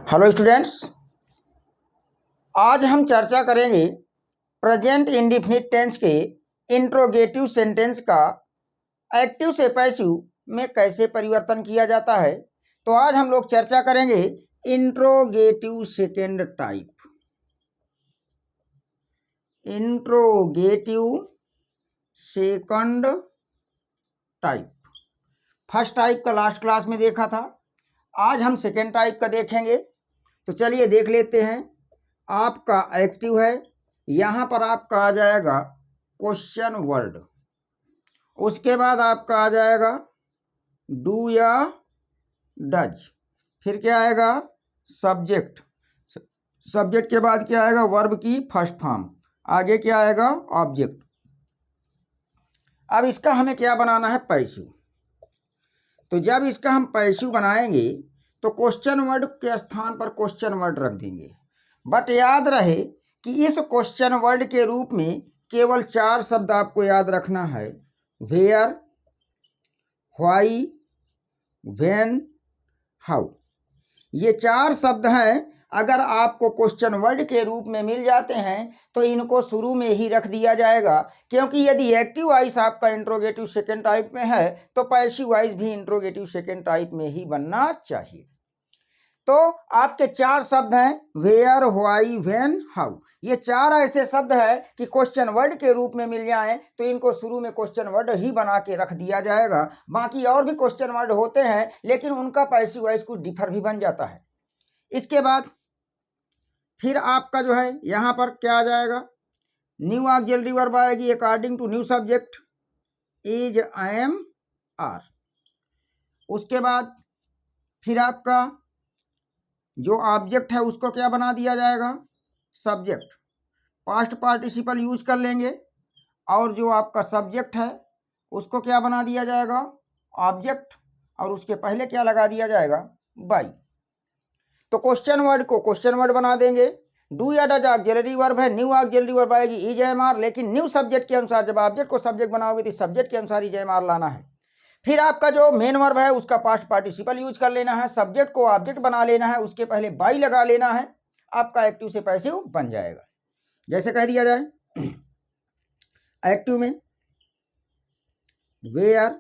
Hello students, आज हम चर्चा करेंगे प्रेजेंट इंडेफिनिट टेंस के इंट्रोगेटिव सेंटेंस का एक्टिव से पैसिव में कैसे परिवर्तन किया जाता है। तो आज हम लोग चर्चा करेंगे interrogative second type. Interrogative second type, first type का लास्ट क्लास में देखा था, आज हम सेकेंड टाइप का देखेंगे। तो चलिए देख लेते हैं। आपका एक्टिव है, यहाँ पर आपका आ जाएगा क्वेश्चन वर्ड, उसके बाद आपका आ जाएगा डू या डज, फिर क्या आएगा सब्जेक्ट, सब्जेक्ट के बाद क्या आएगा वर्ब की फर्स्ट फॉर्म, आगे क्या आएगा ऑब्जेक्ट। अब इसका हमें क्या बनाना है पैसिव। तो जब इसका हम पैसिव बनाएंगे तो क्वेश्चन वर्ड के स्थान पर क्वेश्चन वर्ड रख देंगे, बट याद रहे कि इस क्वेश्चन वर्ड के रूप में केवल 4 शब्द आपको याद रखना है, वेयर, व्हाई, व्हेन, हाउ। ये 4 शब्द हैं। अगर आपको क्वेश्चन वर्ड के रूप में मिल जाते हैं तो इनको शुरू में ही रख दिया जाएगा, क्योंकि यदि एक्टिव वॉइस आपका इंट्रोगेटिव सेकेंड टाइप में है तो पैसिव वॉइस भी इंट्रोगेटिव सेकेंड टाइप में ही बनना चाहिए। तो आपके 4 शब्द हैं वेयर, व्हाई, व्हेन, हाउ। ये 4 ऐसे शब्द है कि क्वेश्चन वर्ड के रूप में मिल जाएं तो इनको शुरू में क्वेश्चन वर्ड ही बना के रख दिया जाएगा। बाकी और भी क्वेश्चन वर्ड होते हैं लेकिन उनका पैसिव वॉइस कुछ डिफर भी बन जाता है। इसके बाद फिर आपका जो है यहाँ पर क्या आ जाएगा, न्यू ऑक्सिलरी वर्ब आएगी according to new subject, is, am, are. उसके बाद फिर आपका जो ऑब्जेक्ट है उसको क्या बना दिया जाएगा सब्जेक्ट, पास्ट पार्टिसिपल यूज कर लेंगे, और जो आपका सब्जेक्ट है उसको क्या बना दिया जाएगा ऑब्जेक्ट, और उसके पहले क्या लगा दिया जाएगा बाई। तो क्वेश्चन वर्ड को क्वेश्चन वर्ड बना देंगे। डू या डज ऑक्सिलरी वर्ब है, न्यू ऑक्सिलरी वर्ब आएगी इज, एम, आर, लेकिन न्यू सब्जेक्ट के अनुसार, जब ऑब्जेक्ट को सब्जेक्ट बनाओगे तो सब्जेक्ट के अनुसार इज, एम, आर लाना है। फिर आपका जो मेन वर्ब है उसका पास्ट पार्टिसिपल यूज कर लेना है, सब्जेक्ट को ऑब्जेक्ट बना लेना है, उसके पहले बाई लगा लेना है, आपका एक्टिव से पैसिव बन जाएगा। जैसे कह दिया जाए एक्टिव में where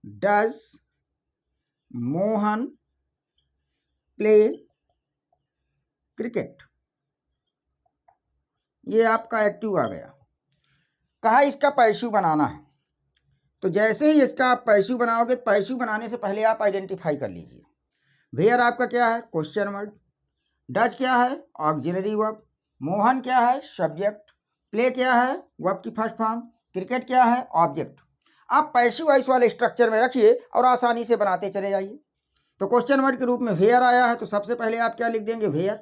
does Mohan play cricket, ये आपका एक्टिव आ गया। कहा इसका पैसिव बनाना है, तो जैसे ही इसका आप पैसिव बनाओगे, पैसिव बनाने से पहले आप आइडेंटिफाई कर लीजिए। वेयर आपका क्या है क्वेश्चन वर्ड, डज क्या है ऑक्सिलरी वर्ब, मोहन क्या है सब्जेक्ट, प्ले क्या है वर्ब की फर्स्ट फॉर्म, क्रिकेट क्या है ऑब्जेक्ट। आप पैसिव वॉइस वाले स्ट्रक्चर में रखिए और आसानी से बनाते चले जाइए। तो क्वेश्चन वर्ड के रूप में वेयर आया है तो सबसे पहले आप क्या लिख देंगे वेयर।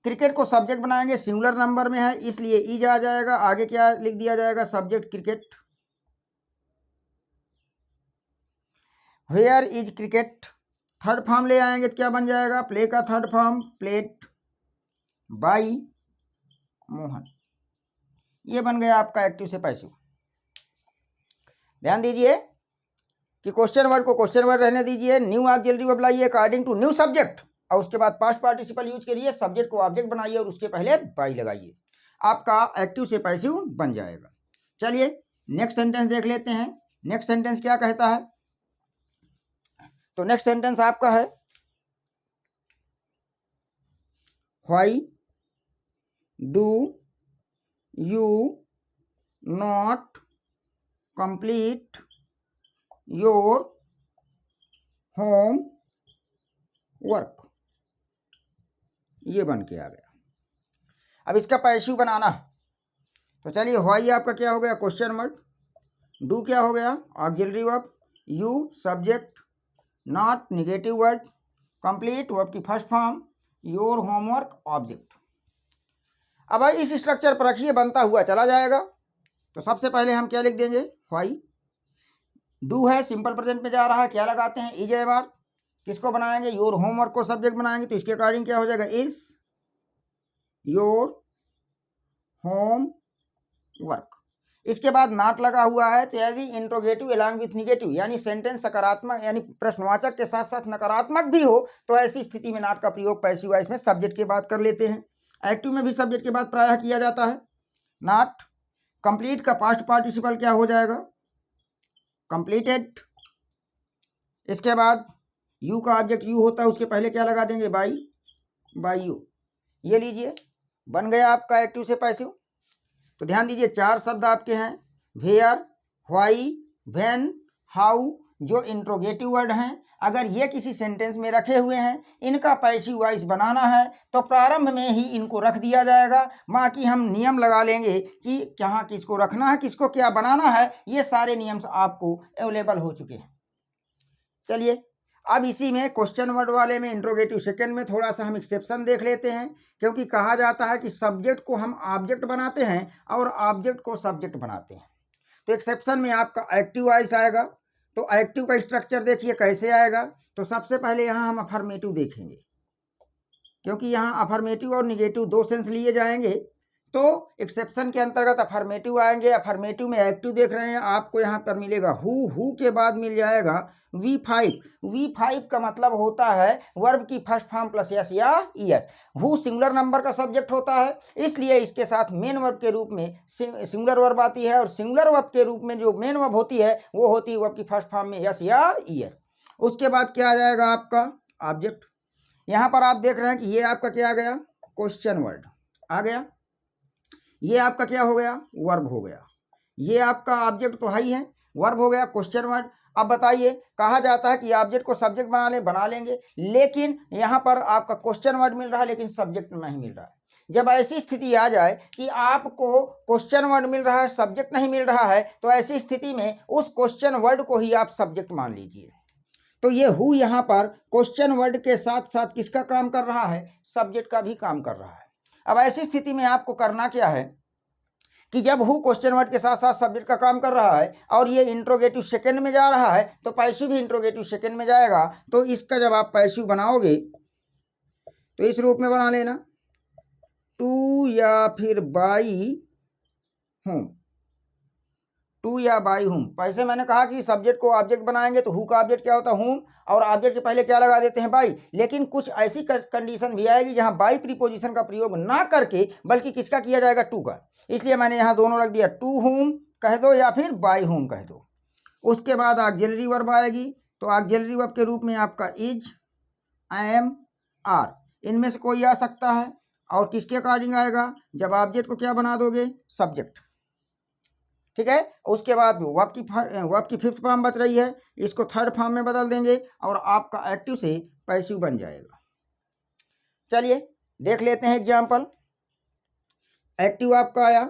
क्रिकेट को सब्जेक्ट बनाएंगे, सिंगुलर नंबर में है इसलिए इज आ जाएगा, आगे क्या लिख दिया जाएगा subject cricket. Where is cricket, third form ले आएंगे तो क्या बन जाएगा प्ले का third form played by Mohan. ये बन गया आपका एक्टिव से पैसिव। ध्यान दीजिए कि क्वेश्चन वर्ड को क्वेश्चन वर्ड रहने दीजिए, न्यू ऑक्सिलरी वर्ब लाइए अकॉर्डिंग टू न्यू सब्जेक्ट, और उसके बाद पास्ट पार्टिसिपल यूज करिए, सब्जेक्ट को ऑब्जेक्ट बनाइए और उसके पहले बाई लगाइए, आपका एक्टिव से पैसिव बन जाएगा। चलिए नेक्स्ट सेंटेंस देख लेते हैं। नेक्स्ट सेंटेंस क्या कहता है, तो नेक्स्ट सेंटेंस आपका है why do you not complete your home work, ये बन के आ गया। अब इसका पैसिव बनाना है, तो चलिए व्हाई आपका क्या हो गया क्वेश्चन वर्ड, डू क्या हो गया auxiliary verb, you subject, not negative word, complete verb की first form, your homework object. अब भाई इस स्ट्रक्चर पर रखिए, बनता हुआ चला जाएगा। तो सबसे पहले हम क्या लिख देंगे व्हाई, डू है सिंपल प्रेजेंट में जा रहा है, क्या लगाते हैं इज, एम, आर, किसको बनाएंगे योर होमवर्क को सब्जेक्ट बनाएंगे तो इसके अकॉर्डिंग क्या हो जाएगा इज योर होम वर्क। इसके बाद नॉट लगा हुआ है, तो यदि इंट्रोगेटिव अलॉन्ग विथ निगेटिव यानी सेंटेंस सकारात्मक यानी प्रश्नवाचक के साथ साथ नकारात्मक भी हो तो ऐसी स्थिति में नॉट का प्रयोग पैसिव वॉइस में सब्जेक्ट के बाद कर लेते हैं। एक्टिव में भी सब्जेक्ट के बाद प्रायः किया जाता है। नॉट कंप्लीट का पास्ट पार्टिसिपल क्या हो जाएगा? कंप्लीटेड। इसके बाद यू का ऑब्जेक्ट यू होता है, उसके पहले क्या लगा देंगे? By you. ये लीजिए बन गया आपका एक्टिव से पैसिव। तो ध्यान दीजिए 4 शब्द आपके हैं, वेयर, व्हाई, व्हेन, हाउ, जो इंट्रोगेटिव वर्ड हैं। अगर ये किसी सेंटेंस में रखे हुए हैं, इनका पैसिव वॉइस बनाना है तो प्रारंभ में ही इनको रख दिया जाएगा। बाकी हम नियम लगा लेंगे कि कहाँ किसको रखना है, किसको क्या बनाना है, ये सारे नियम आपको अवेलेबल हो चुके हैं। चलिए अब इसी में क्वेश्चन वर्ड वाले में इंट्रोगेटिव सेकंड में थोड़ा सा हम एक्सेप्शन देख लेते हैं, क्योंकि कहा जाता है कि सब्जेक्ट को हम ऑब्जेक्ट बनाते हैं और ऑब्जेक्ट को सब्जेक्ट बनाते हैं। तो एक्सेप्शन में आपका एक्टिव वॉइस आएगा। तो एक्टिव का स्ट्रक्चर देखिए कैसे आएगा। तो सबसे पहले यहाँ हम अफर्मेटिव देखेंगे, क्योंकि यहाँ अफर्मेटिव और निगेटिव 2 सेंस लिए जाएंगे। तो एक्सेप्शन के अंतर्गत अफर्मेटिव आएंगे। अफर्मेटिव में एक्टिव देख रहे हैं, आपको यहाँ पर मिलेगा हु के बाद मिल जाएगा V5। V5 का मतलब होता है वर्ब की फर्स्ट फॉर्म प्लस यस या ईएस। हु सिंगुलर नंबर का सब्जेक्ट होता है, इसलिए इसके साथ मेन वर्ब के रूप में सिंगुलर वर्ब आती है, और सिंगुलर वर्ब के रूप में जो मेन वर्ब होती है वो होती है वर्ब की फर्स्ट फॉर्म में यस या ईएस। उसके बाद क्या आ जाएगा आपका ऑब्जेक्ट। यहाँ पर आप देख रहे हैं कि ये आपका क्या आ गया? क्वेश्चन वर्ड आ गया। ये आपका क्या हो गया? वर्ब हो गया। ये आपका ऑब्जेक्ट तो है ही है, वर्ब हो गया क्वेश्चन वर्ड। अब बताइए, कहा जाता है कि ऑब्जेक्ट को सब्जेक्ट बना लेंगे, लेकिन यहाँ पर आपका क्वेश्चन वर्ड मिल रहा है लेकिन सब्जेक्ट नहीं मिल रहा है। जब ऐसी स्थिति आ जाए कि आपको क्वेश्चन वर्ड मिल रहा है, सब्जेक्ट नहीं मिल रहा है, तो ऐसी स्थिति में उस क्वेश्चन वर्ड को ही आप सब्जेक्ट मान लीजिए। तो ये हु यहाँ पर क्वेश्चन वर्ड के साथ साथ किसका काम कर रहा है? सब्जेक्ट का भी काम कर रहा है। अब ऐसी स्थिति में आपको करना क्या है कि जब हु क्वेश्चन वर्ड के साथ साथ सब्जेक्ट का काम कर रहा है और ये इंट्रोगेटिव सेकंड में जा रहा है, तो पैसिव भी इंट्रोगेटिव सेकंड में जाएगा। तो इसका जब आप पैसिव बनाओगे तो इस रूप में बना लेना, टू या फिर बाई हूँ, टू या बाई हूँ। पैसे मैंने कहा कि सब्जेक्ट को ऑब्जेक्ट बनाएंगे तो हु का ऑब्जेक्ट क्या होता है? हूँ, और ऑब्जेक्ट के पहले क्या लगा देते हैं? बाई। लेकिन कुछ ऐसी कंडीशन भी आएगी जहां बाई प्रीपोजिशन का प्रयोग ना करके बल्कि किसका किया जाएगा? टू का। इसलिए मैंने यहाँ दोनों रख दिया, टू होम कह दो या फिर बाई होम कह दो। उसके बाद ऑक्सिलरी वर्ब आएगी, तो ऑक्सिलरी वर्ब के रूप में आपका इज, एम, आर, इनमें से कोई आ सकता है। और किसके अकॉर्डिंग आएगा? जब ऑब्जेक्ट को क्या बना दोगे? सब्जेक्ट। ठीक है। उसके बाद वर्ब की फिफ्थ फॉर्म बच रही है, इसको थर्ड फॉर्म में बदल देंगे और आपका एक्टिव से पैसिव बन जाएगा। चलिए देख लेते हैं एग्जाम्पल। एक्टिव आपका आया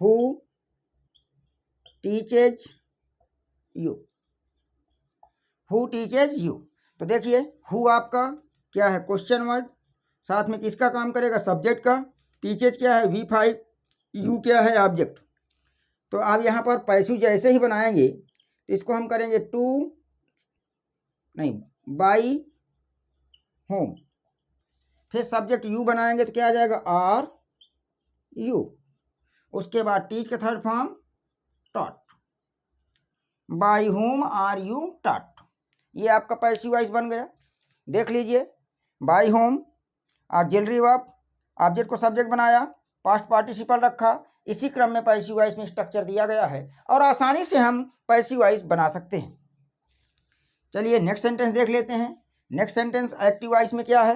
who teaches you, who teaches you. तो देखिए हु आपका क्या है? क्वेश्चन वर्ड, साथ में किसका काम करेगा? सब्जेक्ट का। टीचेज क्या है? V5। यू क्या है? ऑब्जेक्ट। तो आप यहाँ पर पैसिव जैसे ही बनाएंगे तो इसको हम करेंगे बाई होम, फिर सब्जेक्ट यू बनाएंगे तो क्या आ जाएगा? Are you. उसके बाद टीच का third form taught, by whom are you taught. ये आपका पैसिव वॉइस बन गया। देख लीजिए, by whom auxiliary verb, object को सब्जेक्ट बनाया, पास्ट पार्टिसिपल रखा, इसी क्रम में पैसिव वॉइस में स्ट्रक्चर दिया गया है और आसानी से हम पैसिव वॉइस बना सकते हैं। चलिए नेक्स्ट सेंटेंस देख लेते हैं। नेक्स्ट सेंटेंस एक्टिव वॉइस में क्या है?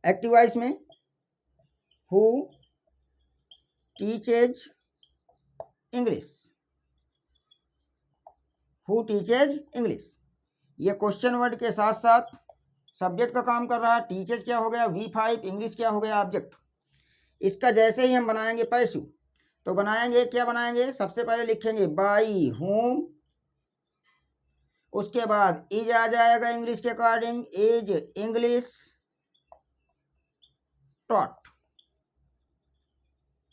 एक्टिव वॉइस में who teaches English, who teaches English. ये क्वेश्चन वर्ड के साथ साथ सब्जेक्ट का काम कर रहा है। टीचेज क्या हो गया? V5। इंग्लिश क्या हो गया? ऑब्जेक्ट। इसका जैसे ही हम बनाएंगे पैसिव, तो बनाएंगे क्या? बनाएंगे सबसे पहले लिखेंगे बाई होम, उसके बाद इज आ जाएगा इंग्लिश के according, is English taught,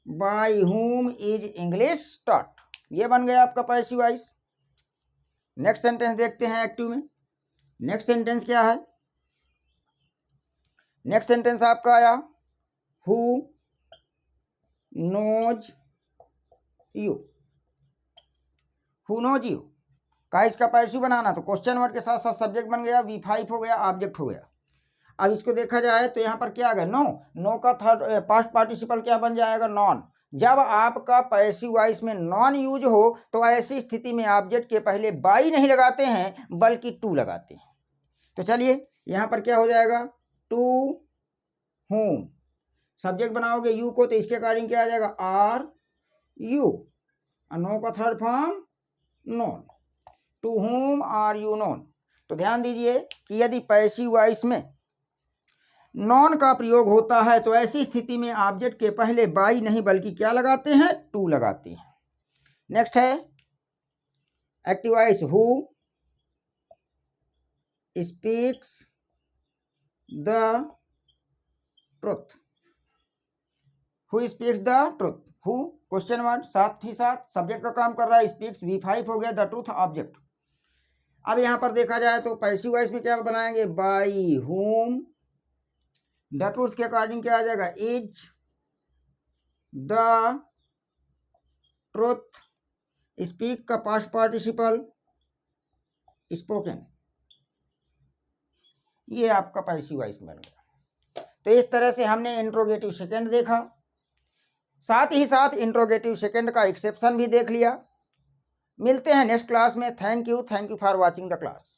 by home is English taught. ये बन गया आपका पैसिव वॉइस। नेक्स्ट सेंटेंस देखते हैं एक्टिव में। नेक्स्ट सेंटेंस क्या है? नेक्स्ट सेंटेंस आपका आया who knows you, who knows you का इसका पैसिव बनाना, तो क्वेश्चन वर्ड के साथ साथ सब्जेक्ट बन गया, V5 हो गया, ऑब्जेक्ट हो गया। अब इसको देखा जाए तो यहाँ पर क्या आ गया, नो, नो का थर्ड पास्ट पार्टिसिपल क्या बन जाएगा, नॉन। जब आपका पैसिव वॉइस में नॉन यूज हो तो ऐसी स्थिति में ऑब्जेक्ट के पहले बाई नहीं लगाते हैं बल्कि टू लगाते हैं। तो चलिए यहाँ पर क्या हो जाएगा, टू होम, सब्जेक्ट बनाओगे यू को तो इसके अकॉर्डिंग क्या आ जाएगा, आर यू, नो का third form known, to whom are you known. तो ध्यान दीजिए कि यदि पैसिव वॉइस में नॉन का प्रयोग होता है तो ऐसी स्थिति में ऑब्जेक्ट के पहले बाई नहीं बल्कि क्या लगाते हैं, टू लगाते हैं। नेक्स्ट है active voice, who speaks the truth, who speaks the truth, who question word, साथ ही साथ सब्जेक्ट का काम कर रहा है, स्पीक्स V5 हो गया, द ट्रुथ ऑब्जेक्ट। अब यहां पर देखा जाए तो पैसिव वॉइस में क्या बनाएंगे, बाई होम, द ट्रुथ के अकॉर्डिंग क्या आ जाएगा, इज द ट्रुथ, स्पीक का पास्ट पार्टिसिपल स्पोकन, ये आपका पैसिव वॉइस बन गया। तो इस तरह से हमने इंट्रोगेटिव सेकंड देखा, साथ ही साथ इंट्रोगेटिव सेकंड का एक्सेप्शन भी देख लिया। मिलते हैं नेक्स्ट क्लास में। Thank you for watching the class.